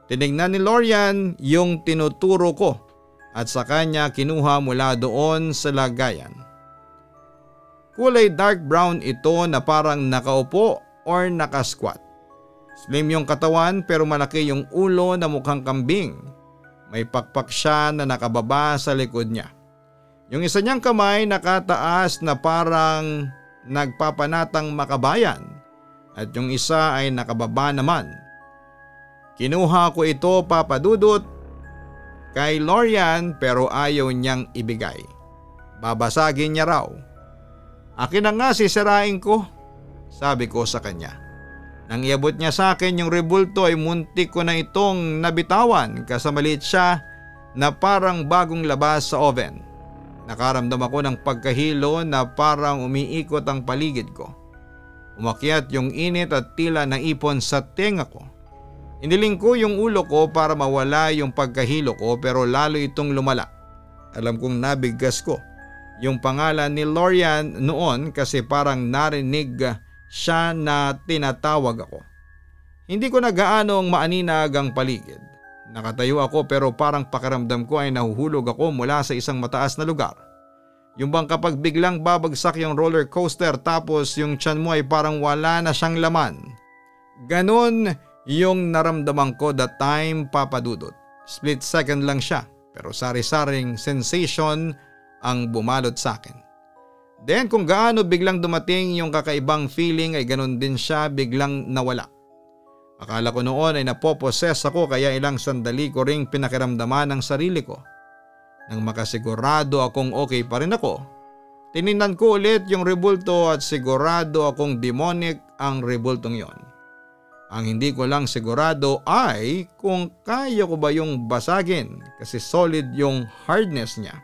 Tinignan ni Lorian yung tinuturo ko at sa kanya kinuha mula doon sa lagayan. Kulay dark brown ito na parang nakaupo or nakasquat. Slim yung katawan pero malaki yung ulo na mukhang kambing. May pakpak siya na nakababa sa likod niya. Yung isa niyang kamay nakataas na parang nagpapanatang makabayan at yung isa ay nakababa naman. Kinuha ko ito, Papa Dudut, kay Lorian pero ayaw niyang ibigay. Babasagin niya raw. Akin na nga, sisirain ko, sabi ko sa kanya. Nang iabot niya sa akin yung rebulto ay muntik ko na itong nabitawan kasi maliit siya na parang bagong labas sa oven. Nakaramdam ako ng pagkahilo na parang umiikot ang paligid ko. Umakyat yung init at tila naipon sa tenga ko. Iniling ko yung ulo ko para mawala yung pagkahilo ko pero lalo itong lumala. Alam kong nabigkas ko yung pangalan ni Lorian noon kasi parang narinig siya na tinatawag ako. Hindi ko na gaanong maaninag ang paligid. Nakatayo ako pero parang pakiramdam ko ay nahuhulog ako mula sa isang mataas na lugar. Yung bang kapag biglang babagsak yung roller coaster tapos yung tiyan mo ay parang wala na siyang laman. Ganon yung naramdaman ko that time, Papa Dudut. Split second lang siya pero sari-saring sensation ang bumalot sa akin. Then kung gaano biglang dumating yung kakaibang feeling ay ganon din siya biglang nawala. Akala ko noon ay napoposes ako kaya ilang sandali ko ring pinakiramdaman ang sarili ko. Nang makasigurado akong okay pa rin ako, tiningnan ko ulit yung rebulto at sigurado akong demonic ang rebultong yon. Ang hindi ko lang sigurado ay kung kaya ko ba yung basagin kasi solid yung hardness niya.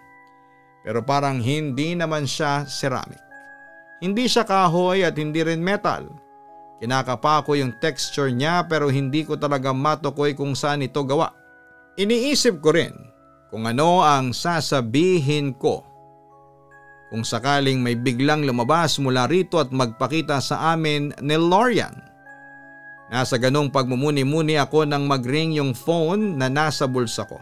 Pero parang hindi naman siya ceramic. Hindi siya kahoy at hindi rin metal. Kinakapa ko yung texture niya pero hindi ko talaga matukoy kung saan ito gawa. Iniisip ko rin kung ano ang sasabihin ko kung sakaling may biglang lumabas mula rito at magpakita sa amin ni Lorian. Nasa ganong pagmumuni-muni ako nang mag-ring yung phone na nasa bulsa ko.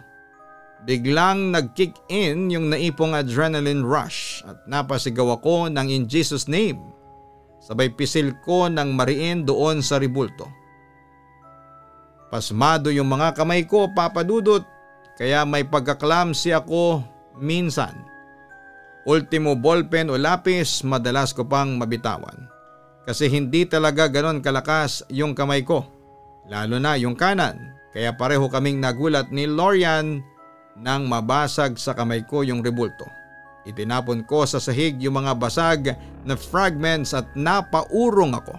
Biglang nag-kick in yung naipong adrenaline rush at napasigaw ako ng in Jesus name. Sabay pisil ko ng mariin doon sa rebulto. Pasmado yung mga kamay ko, Papa Dudut, kaya may pagkaklamsi ako minsan. Ultimo ballpen o lapis madalas ko pang mabitawan. Kasi hindi talaga ganon kalakas yung kamay ko, lalo na yung kanan. Kaya pareho kaming nagulat ni Lorian nang mabasag sa kamay ko yung rebulto. Itinapon ko sa sahig yung mga basag na fragments at napaurong ako.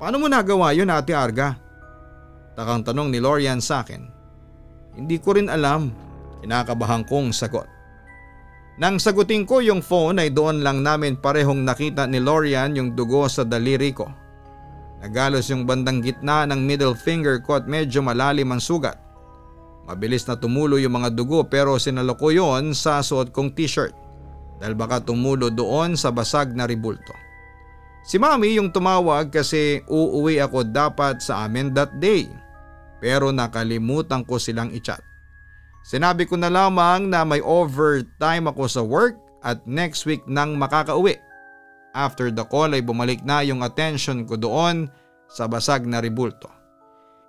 Paano mo nagawa yun, Ate Arga? Takang tanong ni Lorian sa akin. Hindi ko rin alam, kinakabahan kong sagot. Nang sagutin ko yung phone ay doon lang namin parehong nakita ni Lorian yung dugo sa daliri ko. Nagalos yung bandang gitna ng middle finger ko at medyo malalim ang sugat. Mabilis na tumulo yung mga dugo pero sinalo ko yon sa suot kong t-shirt dahil baka tumulo doon sa basag na rebulto. Si Mami yung tumawag kasi uuwi ako dapat sa amin that day pero nakalimutan ko silang i-chat. Sinabi ko na lamang na may overtime ako sa work at next week nang makakauwi. After the call ay bumalik na yung attention ko doon sa basag na rebulto.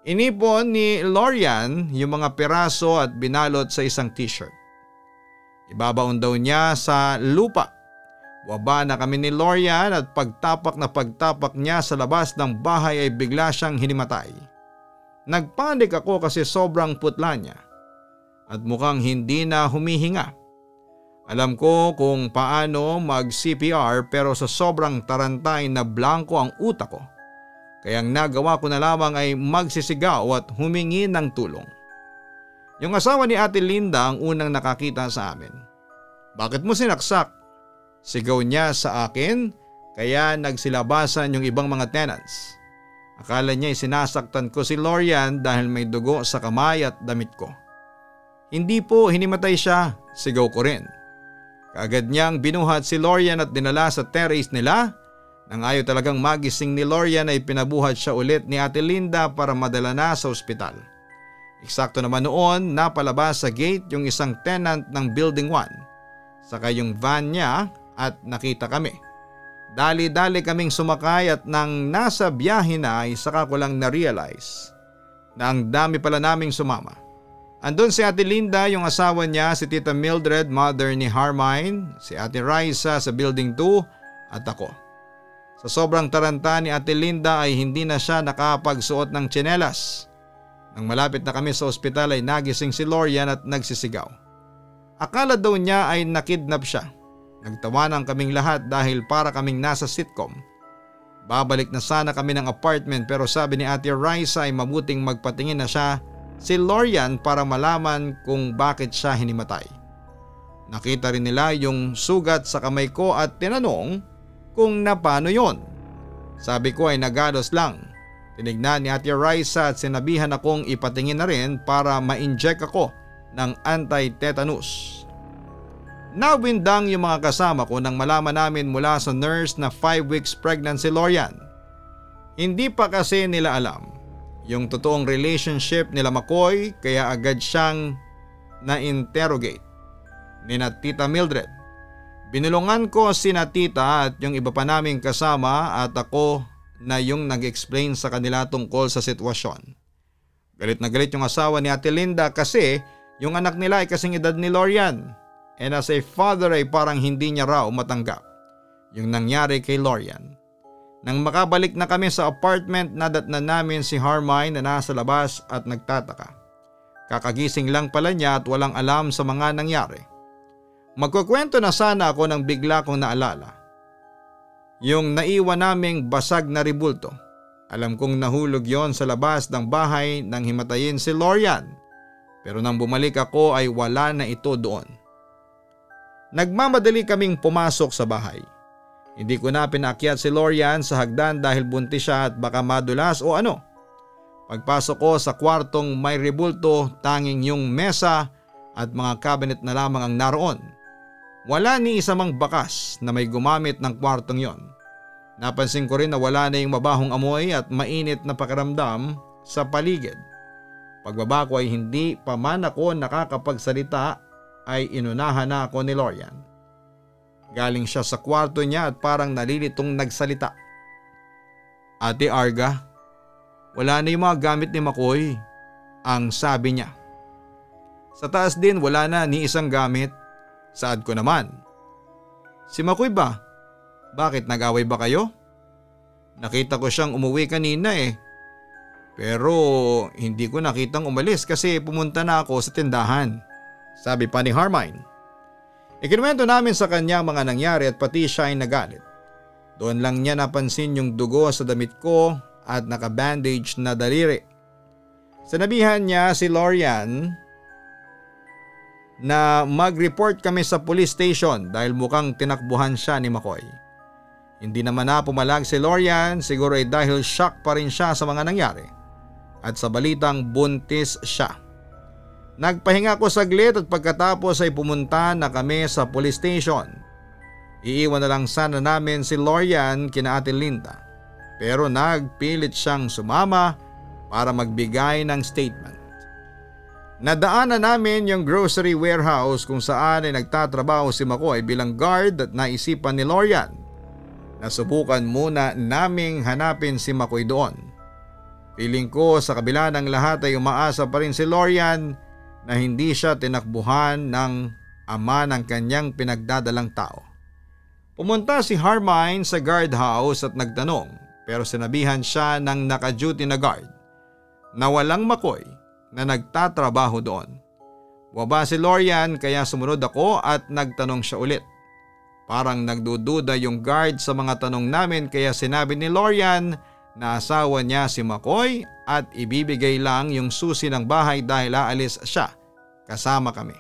Inipon ni Lorian yung mga piraso at binalot sa isang t-shirt. Ibabaon daw niya sa lupa. Waba na kami ni Lorian at pagtapak na pagtapak niya sa labas ng bahay ay bigla siyang hinimatay. Nagpanik ako kasi sobrang putla niya at mukhang hindi na humihinga. Alam ko kung paano mag-CPR pero sa sobrang tarantay na blanco ang utak ko. Kaya ang nagawa ko na lamang ay magsisigaw at humingi ng tulong. Yung asawa ni Ate Linda ang unang nakakita sa amin. Bakit mo sinaksak? Sigaw niya sa akin kaya nagsilabasan yung ibang mga tenants. Akala niya sinasaktan ko si Lorian dahil may dugo sa kamay at damit ko. Hindi po, hinimatay siya, sigaw ko rin. Kaagad niyang binuhat si Lorian at dinala sa terrace nila. Nang ayaw talagang magising ni Lorian ay pinabuhat siya ulit ni Ate Linda para madala na sa ospital. Eksakto naman noon napalabas sa gate yung isang tenant ng Building 1. Saka yung van niya at nakita kami. Dali-dali kaming sumakay at nang nasa biyahe na ay saka ko lang na-realize na ang dami pala naming sumama. Andun si Ate Linda, yung asawa niya, si Tita Mildred, mother ni Harmine, si Ate Raisa sa Building 2 at ako. Sa sobrang taranta ni Ate Linda ay hindi na siya nakapagsuot ng tsinelas. Nang malapit na kami sa ospital ay nagising si Lorian at nagsisigaw. Akala daw niya ay nakidnap siya. Nagtawanan kaming lahat dahil para kaming nasa sitcom. Babalik na sana kami ng apartment pero sabi ni Ate Raisa ay mabuting magpatingin na siya si Lorian para malaman kung bakit siya hinimatay. Nakita rin nila yung sugat sa kamay ko at tinanong kung napano yon. Sabi ko ay nagalos lang. Tinignan ni Ate Raisa at sinabihan akong ipatingin na rin para ma-inject ako ng anti-tetanus. Nawindang yung mga kasama ko nang malaman namin mula sa nurse na 5 weeks pregnant si Lorian. Hindi pa kasi nila alam yung totoong relationship nila McCoy kaya agad siyang na-interrogate ni na Tita Mildred. Binulungan ko si na Tita at yung iba pa naming kasama at ako na yung nag-explain sa kanila tungkol sa sitwasyon. Galit na galit yung asawa ni Ate Linda kasi yung anak nila ay kasing edad ni Lorian. And as a father ay parang hindi niya raw matanggap yung nangyari kay Lorian. Nang makabalik na kami sa apartment, nadatnan namin si Harmine na nasa labas at nagtataka. Kakagising lang pala niya at walang alam sa mga nangyari. Magkukwento na sana ako nang bigla kong naalala yung naiwan naming basag na ribulto. Alam kong nahulog yon sa labas ng bahay nang himatayin si Lorian. Pero nang bumalik ako ay wala na ito doon. Nagmamadali kaming pumasok sa bahay. Hindi ko na pinaakyat si Lorian sa hagdan dahil buntis siya at baka madulas o ano. Pagpasok ko sa kwartong may rebulto, tanging yung mesa at mga cabinet na lamang ang naroon. Wala ni isa mang bakas na may gumamit ng kwartong yon. Napansin ko rin na wala na yung mabahong amoy at mainit na pakiramdam sa paligid. Pagbaba ko ay hindi pa man ako nakakapagsalita ay inunahan na ako ni Lorian. Galing siya sa kwarto niya at parang nalilitong nagsalita. Ate Arga, wala na yung mga gamit ni McCoy, ang sabi niya. Sa taas din wala na ni isang gamit. Saad ko naman. Si McCoy ba? Bakit nag-away ba kayo? Nakita ko siyang umuwi kanina eh. Pero hindi ko nakitang umalis kasi pumunta na ako sa tindahan. Sabi pa ni Harmine. Ikinuwento namin sa kanya mga nangyari at pati siya ay nagalit. Doon lang niya napansin yung dugo sa damit ko at naka-bandage na daliri. Sinabihan niya si Lorian na mag-report kami sa police station dahil mukhang tinakbuhan siya ni McCoy. Hindi naman na pumalag si Lorian, siguro ay dahil shock pa rin siya sa mga nangyari at sa balitang buntis siya. Nagpahinga ko saglit at pagkatapos ay pumunta na kami sa police station. Iiwan na lang sana namin si Lorian kina Ate Linda pero nagpilit siyang sumama para magbigay ng statement. Nadaanan namin yung grocery warehouse kung saan ay nagtatrabaho si McCoy bilang guard at naisipan ni Lorian na subukan muna naming hanapin si McCoy doon. Feeling ko sa kabila ng lahat ay umaasa pa rin si Lorian na hindi siya tinakbuhan ng ama ng kanyang pinagdadalang tao. Pumunta si Harmine sa guardhouse at nagtanong pero sinabihan siya ng naka-duty na guard na walang McCoy na nagtatrabaho doon. Waba si Lorian kaya sumunod ako at nagtanong siya ulit. Parang nagdududa yung guard sa mga tanong namin kaya sinabi ni Lorian na asawa niya si McCoy at ibibigay lang yung susi ng bahay dahil aalis siya kasama kami.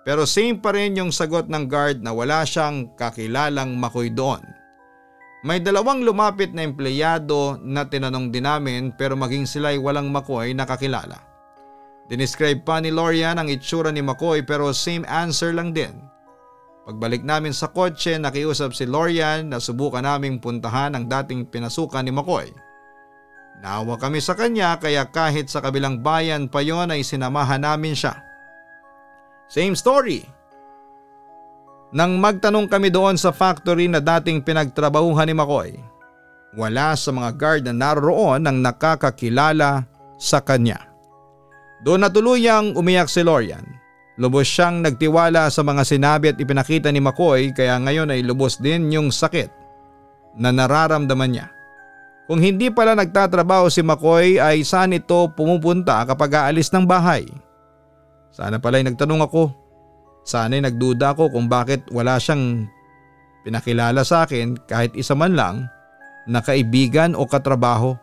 Pero same pa rin yung sagot ng guard na wala siyang kakilalang McCoy doon. May dalawang lumapit na empleyado na tinanong din namin pero maging sila'y walang McCoy na kakilala. Dinescribe pa ni Lorian ang itsura ni McCoy pero same answer lang din. Pagbalik namin sa kotse, nakiusap si Lorian na subukan naming puntahan ang dating pinasukan ni McCoy. Naawa kami sa kanya kaya kahit sa kabilang bayan pa yon ay sinamahan namin siya. Same story. Nang magtanong kami doon sa factory na dating pinagtrabahuhan ni McCoy, wala sa mga guard na naroon ang nakakakilala sa kanya. Doon na tuluyang umiyak si Lorian. Lubos siyang nagtiwala sa mga sinabi at ipinakita ni McCoy kaya ngayon ay lubos din yung sakit na nararamdaman niya. Kung hindi pala nagtatrabaho si McCoy ay saan ito pumupunta kapag aalis ng bahay? Sana pala'y nagtanong ako. Sana'y nagduda ako kung bakit wala siyang pinakilala sa akin kahit isa man lang na kaibigan o katrabaho.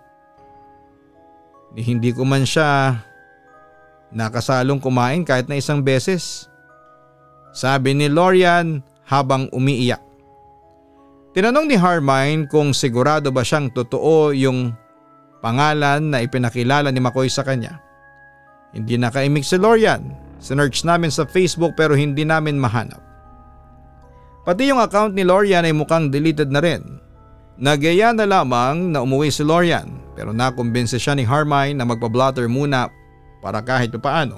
Hindi ko man siya nakasalong kumain kahit na isang beses. Sabi ni Lorian habang umiiyak. Tinanong ni Harmine kung sigurado ba siyang totoo yung pangalan na ipinakilala ni McCoy sa kanya. Hindi nakaimik si Lorian. Sinearch namin sa Facebook pero hindi namin mahanap. Pati yung account ni Lorian ay mukhang deleted na rin. Nagyaya na lamang na umuwi si Lorian pero nakumbinse siya ni Harmine na magpa-blotter muna para kahit paano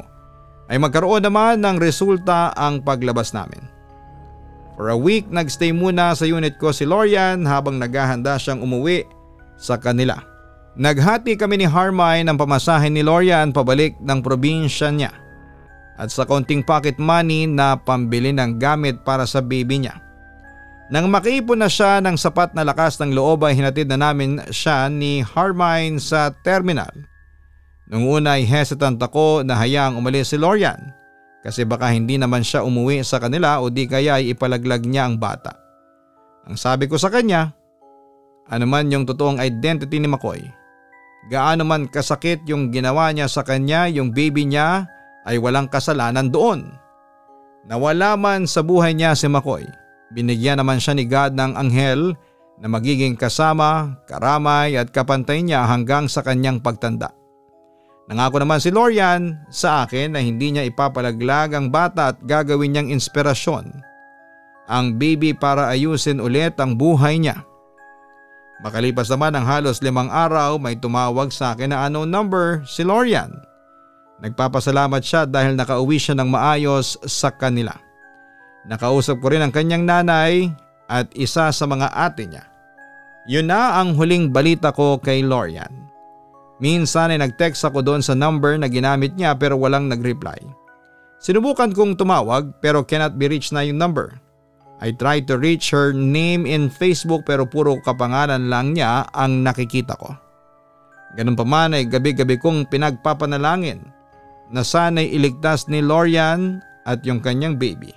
ay magkaroon naman ng resulta ang paglabas namin. For a week nagstay muna sa unit ko si Lorian habang naghahanda siyang umuwi sa kanila. Naghati kami ni Harmine ng pamasahe ni Lorian pabalik ng probinsya niya at sa konting pocket money na pambili ng gamit para sa baby niya. Nang makaipon na siya ng sapat na lakas ng loob ay hinatid na namin siya ni Harmine sa terminal. Nung una ay hesitant ako na hayaang umalis si Lorian kasi baka hindi naman siya umuwi sa kanila o di kaya ay ipalaglag niya ang bata. Ang sabi ko sa kanya, ano man yung totoong identity ni McCoy, gaano man kasakit yung ginawa niya sa kanya, yung baby niya ay walang kasalanan doon. Nawala man sa buhay niya si McCoy, binigyan naman siya ni God ng anghel na magiging kasama, karamay at kapantay niya hanggang sa kanyang pagtanda. Nangako naman si Lorian sa akin na hindi niya ipapalaglag ang bata at gagawin niyang inspirasyon ang baby para ayusin ulit ang buhay niya. Makalipas naman ng halos 5 araw may tumawag sa akin na unknown number si Lorian. Nagpapasalamat siya dahil nakauwi siya ng maayos sa kanila. Nakausap ko rin ang kanyang nanay at isa sa mga ate niya. Yun na ang huling balita ko kay Lorian. Minsan ay nag-text ako doon sa number na ginamit niya pero walang nag-reply. Sinubukan kong tumawag pero cannot be reached na yung number. I tried to reach her name in Facebook pero puro kapangalan lang niya ang nakikita ko. Ganun pa man ay gabi-gabi kong pinagpapanalangin na sana'y iligtas ni Lorian at yung kanyang baby.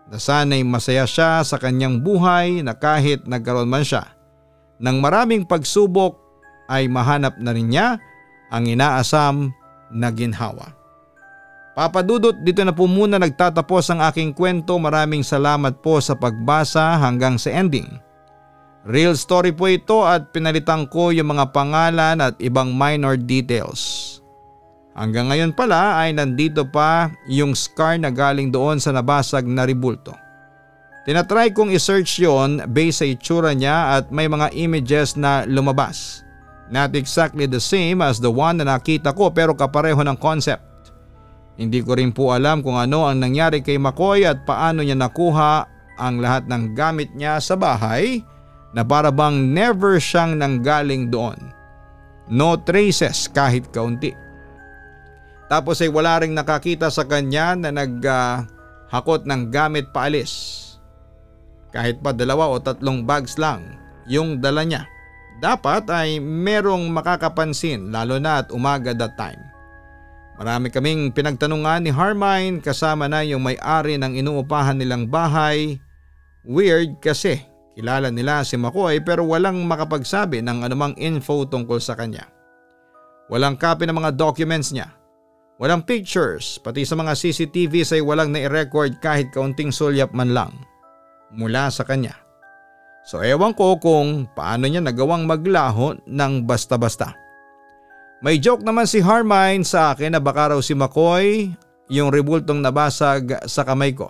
Na sana'y masaya siya sa kanyang buhay na kahit nagkaroon man siya ng maraming pagsubok ay mahanap na rin niya ang inaasam na ginhawa. Papa Dudut, dito na po muna nagtatapos ang aking kwento. Maraming salamat po sa pagbasa hanggang sa ending. Real story po ito at pinalitan ko yung mga pangalan at ibang minor details. Hanggang ngayon pala ay nandito pa yung scar na galing doon sa nabasag na ribulto. Tinatry kong i-search yon based sa itsura niya at may mga images na lumabas. Not exactly the same as the one na nakita ko pero kapareho ng concept. Hindi ko rin po alam kung ano ang nangyari kay McCoy at paano niya nakuha ang lahat ng gamit niya sa bahay na para bang never siyang nanggaling doon. No traces kahit kaunti. Tapos ay wala ring nakakita sa kanya na naghakot ng gamit paalis. Kahit pa 2 o 3 bags lang yung dala niya. Dapat ay merong makakapansin lalo na at umaga that time. Marami kaming pinagtanungan ni Harmine kasama na yung may-ari ng inuupahan nilang bahay. Weird kasi kilala nila si McCoy pero walang makapagsabi ng anumang info tungkol sa kanya. Walang copy ng mga documents niya. Walang pictures, pati sa mga CCTVs ay walang nai-record kahit kaunting sulyap man lang mula sa kanya. So ewan ko kung paano niya nagawang maglaho ng basta-basta. May joke naman si Harmine sa akin na baka raw si McCoy yung ribultong nabasag sa kamay ko.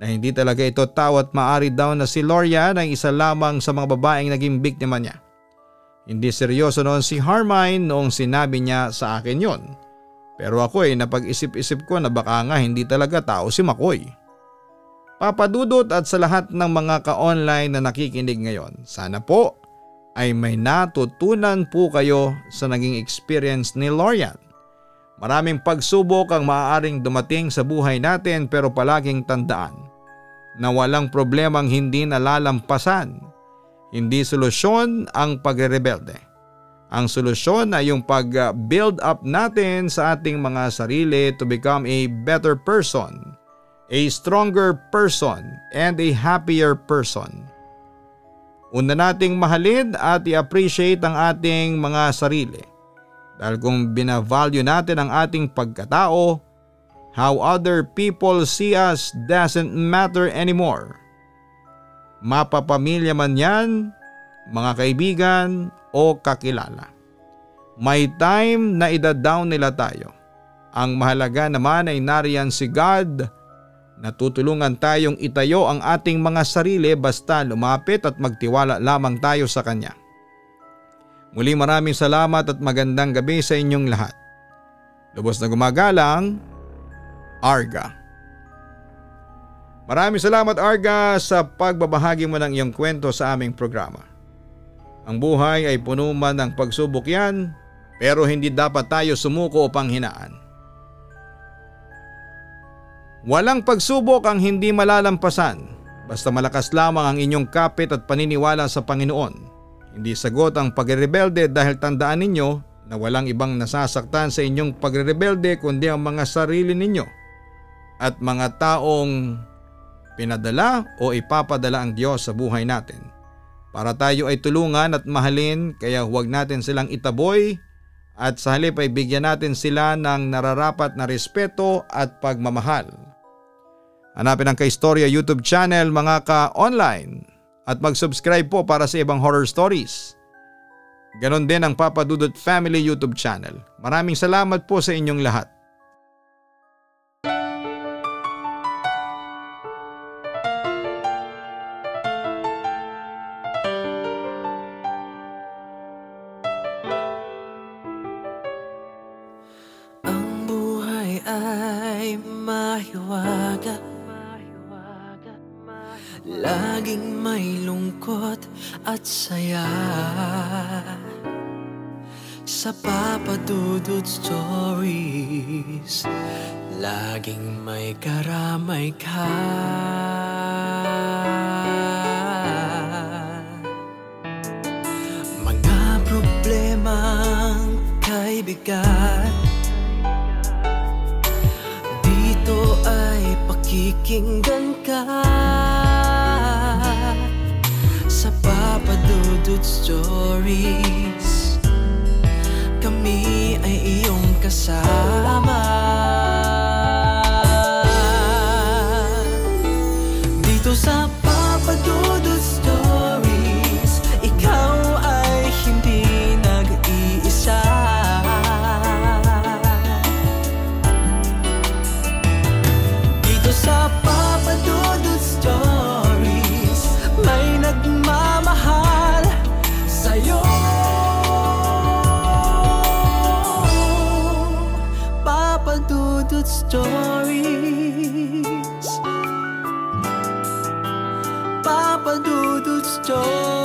Na hindi talaga ito tao at maari daw na si Lorian ay isa lamang sa mga babaeng naging biktima niya. Hindi seryoso noon si Harmine noong sinabi niya sa akin yon. Pero ako ay napag-isip-isip ko na baka nga hindi talaga tao si McCoy. Papa Dudut at sa lahat ng mga ka-online na nakikinig ngayon, sana po ay may natutunan po kayo sa naging experience ni Lorian. Maraming pagsubok ang maaaring dumating sa buhay natin pero palaging tandaan na walang problemang hindi nalalampasan. Hindi solusyon ang pagre-rebelde. Ang solusyon ay yung pag-build up natin sa ating mga sarili to become a better person, a stronger person, and a happier person. Una nating mahalin at i-appreciate ang ating mga sarili. Dahil kung binavalue natin ang ating pagkatao, how other people see us doesn't matter anymore. Mapapamilya man yan, mga kaibigan o kakilala. May time na ida-down nila tayo. Ang mahalaga naman ay nariyan si God na tutulungan tayong itayo ang ating mga sarili basta lumapit at magtiwala lamang tayo sa Kanya. Muli maraming salamat at magandang gabi sa inyong lahat. Lubos na gumagalang, Arga. Maraming salamat Arga sa pagbabahagi mo ng iyong kwento sa aming programa. Ang buhay ay puno man ng pagsubok yan, pero hindi dapat tayo sumuko o panghinaan. Walang pagsubok ang hindi malalampasan, basta malakas lamang ang inyong kapit at paniniwala sa Panginoon. Hindi sagot ang pagrebelde dahil tandaan ninyo na walang ibang nasasaktan sa inyong pagrebelde kundi ang mga sarili ninyo at mga taong pinadala o ipapadala ang Diyos sa buhay natin. Para tayo ay tulungan at mahalin, kaya huwag natin silang itaboy at sa halip ay bigyan natin sila ng nararapat na respeto at pagmamahal. Hanapin ang Kaistorya YouTube channel mga ka-online at mag-subscribe po para sa ibang horror stories. Ganon din ang Papa Dudut Family YouTube channel. Maraming salamat po sa inyong lahat. Laging may lungkot at saya sa Papa Dudut Stories. Laging may karamay ka. Mga problemang kay bigat, dito ay pakikinggan ka. Sa Papa Dudut Stories, kami ay iyong kasama. Dito sa Papa Dudut Stories, ikaw ay hindi nag-iisa. Dito sa Papa Dudut Stories, may nagmamahal sa'yo. Papa Dudut Stories, Papa Dudut Stories.